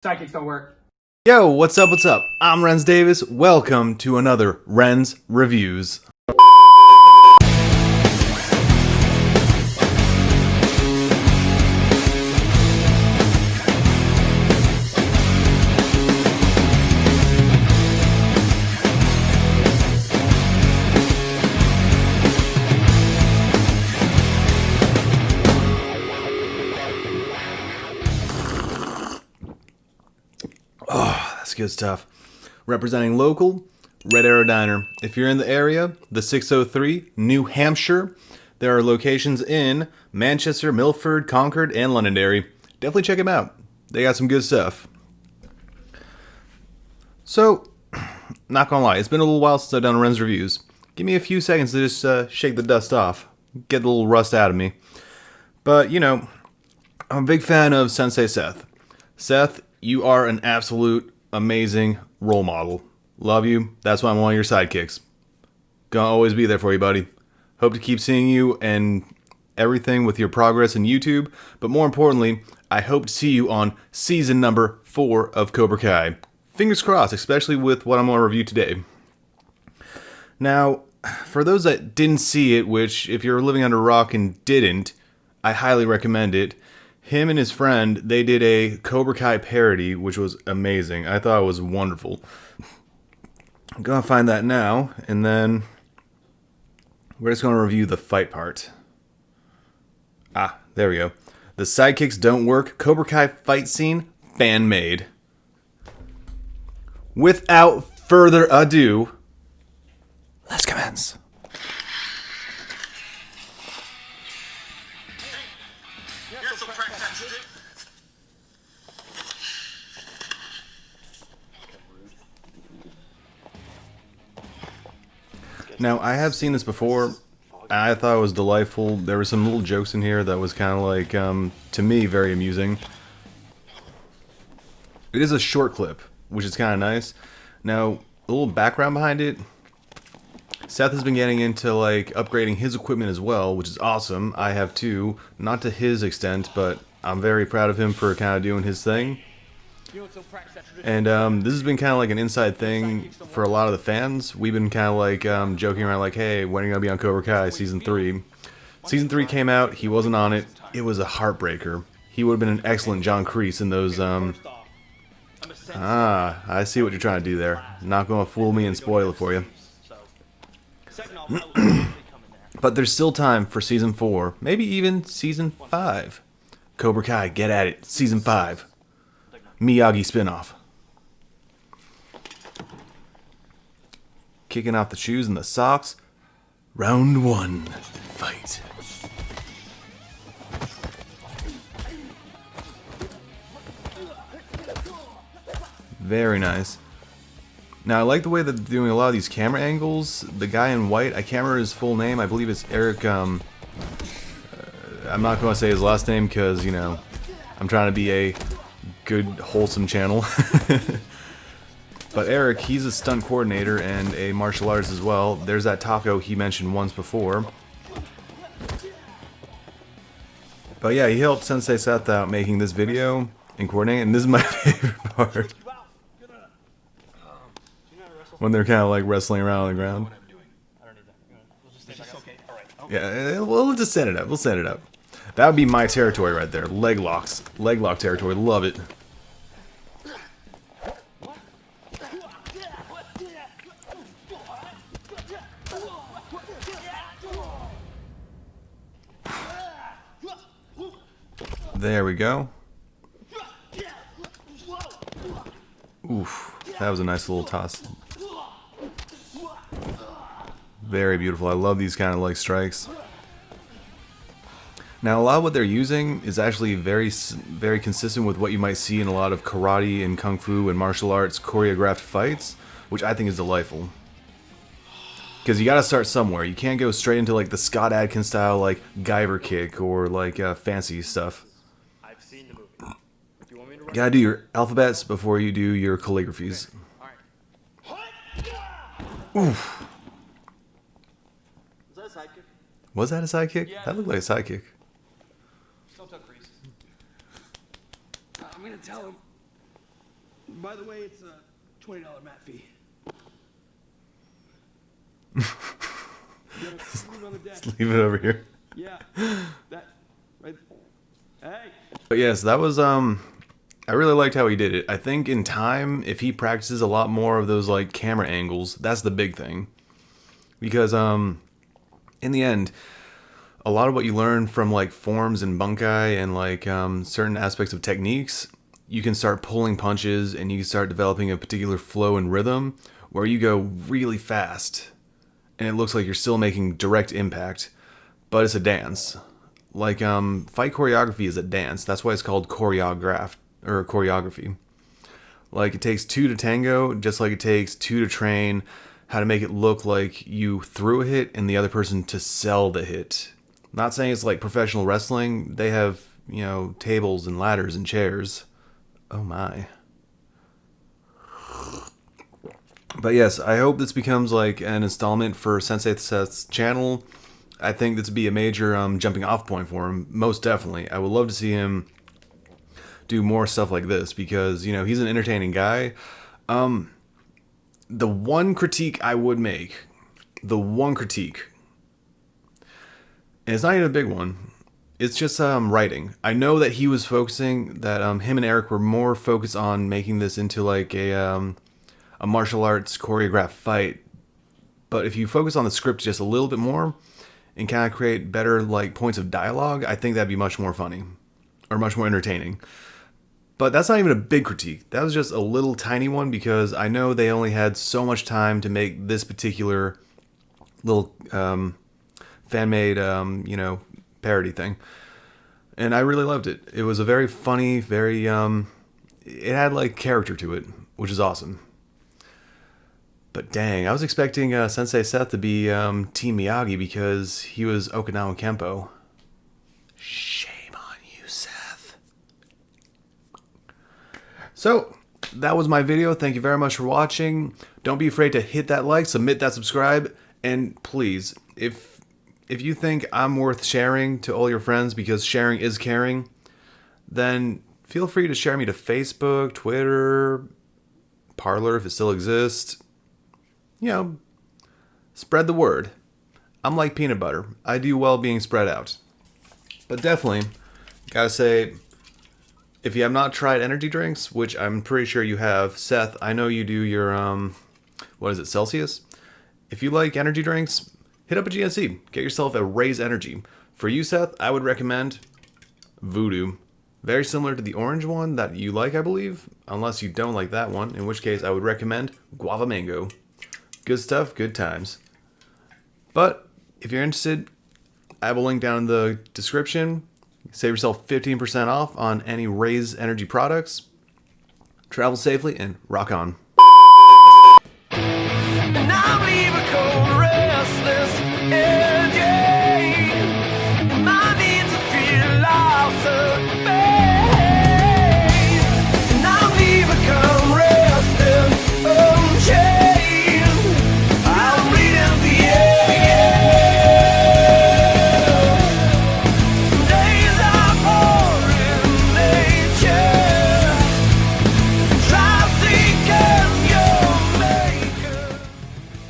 Sidekicks don't work. Yo, what's up, what's up? I'm Renz REviewZ. Welcome to another Renz REviewZ. Oh, that's good stuff. Representing local, Red Arrow Diner. If you're in the area, the 603, New Hampshire. There are locations in Manchester, Milford, Concord, and Londonderry. Definitely check them out. They got some good stuff. So, not gonna lie, it's been a little while since I've done Renz REviewZ. Give me a few seconds to just shake the dust off. Get the little rust out of me. But, you know, I'm a big fan of Sensei Seth. Seth, you are an absolute amazing role model. Love you. That's why I'm one of your sidekicks. Gonna always be there for you, buddy. Hope to keep seeing you and everything with your progress in YouTube. But more importantly, I hope to see you on season number 4 of Cobra Kai. Fingers crossed, especially with what I'm going to review today. Now, for those that didn't see it, which if you're living under a rock and didn't, I highly recommend it. Him and his friend, they did a Cobra Kai parody, which was amazing. I thought it was wonderful. I'm going to find that now, and then we're just going to review the fight part. Ah, there we go. The Sidekicks Don't Work Cobra Kai fight scene, fan-made. Without further ado, let's commence. Now, I have seen this before. I thought it was delightful. There were some little jokes in here that was kind of like, to me, very amusing. It is a short clip, which is kind of nice. Now, a little background behind it. Seth has been getting into, like, upgrading his equipment as well, which is awesome. I have too. Not to his extent, but I'm very proud of him for kind of doing his thing. And this has been kind of like an inside thing for a lot of the fans. We've been kind of like joking around like, hey, when are you going to be on Cobra Kai Season 3? Season 3 came out. He wasn't on it. It was a heartbreaker. He would have been an excellent John Kreese in those... I see what you're trying to do there. Not going to fool me and spoil it for you. But there's still time for Season 4. Maybe even Season 5. Cobra Kai, get at it. Season 5. Miyagi spinoff. Kicking off the shoes and the socks. Round 1. Fight. Very nice. Now I like the way that they're doing a lot of these camera angles. The guy in white, I can't remember his full name. I believe it's Eric, I'm not going to say his last name because, you know, I'm trying to be a good, wholesome channel. But Eric, he's a stunt coordinator and a martial artist as well. There's that taco he mentioned once before. But yeah, he helped Sensei Seth out making this video and coordinating, and this is my favorite part. When they're kind of like wrestling around on the ground. Yeah, we'll just set it up. We'll set it up. That would be my territory right there. Leg locks. Leg lock territory. Love it. There we go. Oof. That was a nice little toss. Very beautiful. I love these kind of like strikes. Now, a lot of what they're using is actually very consistent with what you might see in a lot of karate and kung fu and martial arts choreographed fights, which I think is delightful. Because you gotta start somewhere. You can't go straight into like the Scott Adkins style like Guyver kick or like fancy stuff. I've seen the movie. Do you want me to You gotta do your alphabets before you do your calligraphies. Oof. Was that a sidekick? Was that a sidekick? Yeah. That looked like a sidekick. Don't touch Reese. I'm gonna tell him. By the way, it's a $20 mat fee. Leave it on the deck. Leave it over here. Yeah, that right. Hey. But yes, that was I really liked how he did it. I think in time, if he practices a lot more of those like camera angles, that's the big thing. Because in the end, a lot of what you learn from like forms and bunkai and like certain aspects of techniques, you can start pulling punches and you can start developing a particular flow and rhythm where you go really fast and it looks like you're still making direct impact, but it's a dance. Like fight choreography is a dance. That's why it's called choreography. Like it takes two to tango, just like it takes two to train how to make it look like you threw a hit and the other person to sell the hit. Not saying it's like professional wrestling. They have, you know, tables and ladders and chairs. Oh my. But yes, I hope this becomes like an installment for Sensei Seth's channel. I think this would be a major jumping off point for him. Most definitely. I would love to see him do more stuff like this because, you know, he's an entertaining guy. The one critique I would make, and it's not even a big one, it's just writing. I know that he was focusing, that him and Eric were more focused on making this into like a martial arts choreographed fight. But if you focus on the script just a little bit more and kind of create better like points of dialogue, I think that'd be much more funny or much more entertaining. But that's not even a big critique. That was just a little tiny one because I know they only had so much time to make this particular little fan-made, you know, parody thing. And I really loved it. It was a very funny, very, it had like character to it, which is awesome. But dang, I was expecting Sensei Seth to be Team Miyagi because he was Okinawa Kempo. Shame on you, Seth. So, that was my video. Thank you very much for watching. Don't be afraid to hit that like, submit that subscribe, and please, if you think I'm worth sharing to all your friends because sharing is caring, then feel free to share me to Facebook, Twitter, Parler if it still exists. You know, spread the word. I'm like peanut butter. I do well being spread out. But definitely, gotta say, if you have not tried energy drinks, which I'm pretty sure you have, Seth, I know you do your, what is it, Celsius? If you like energy drinks, hit up a GNC. Get yourself a Raze Energy. For you, Seth, I would recommend Voodoo. Very similar to the orange one that you like, I believe. Unless you don't like that one, in which case I would recommend Guava Mango. Good stuff, good times. But if you're interested, I have a link down in the description. Save yourself 15% off on any Raze Energy products. Travel safely and rock on.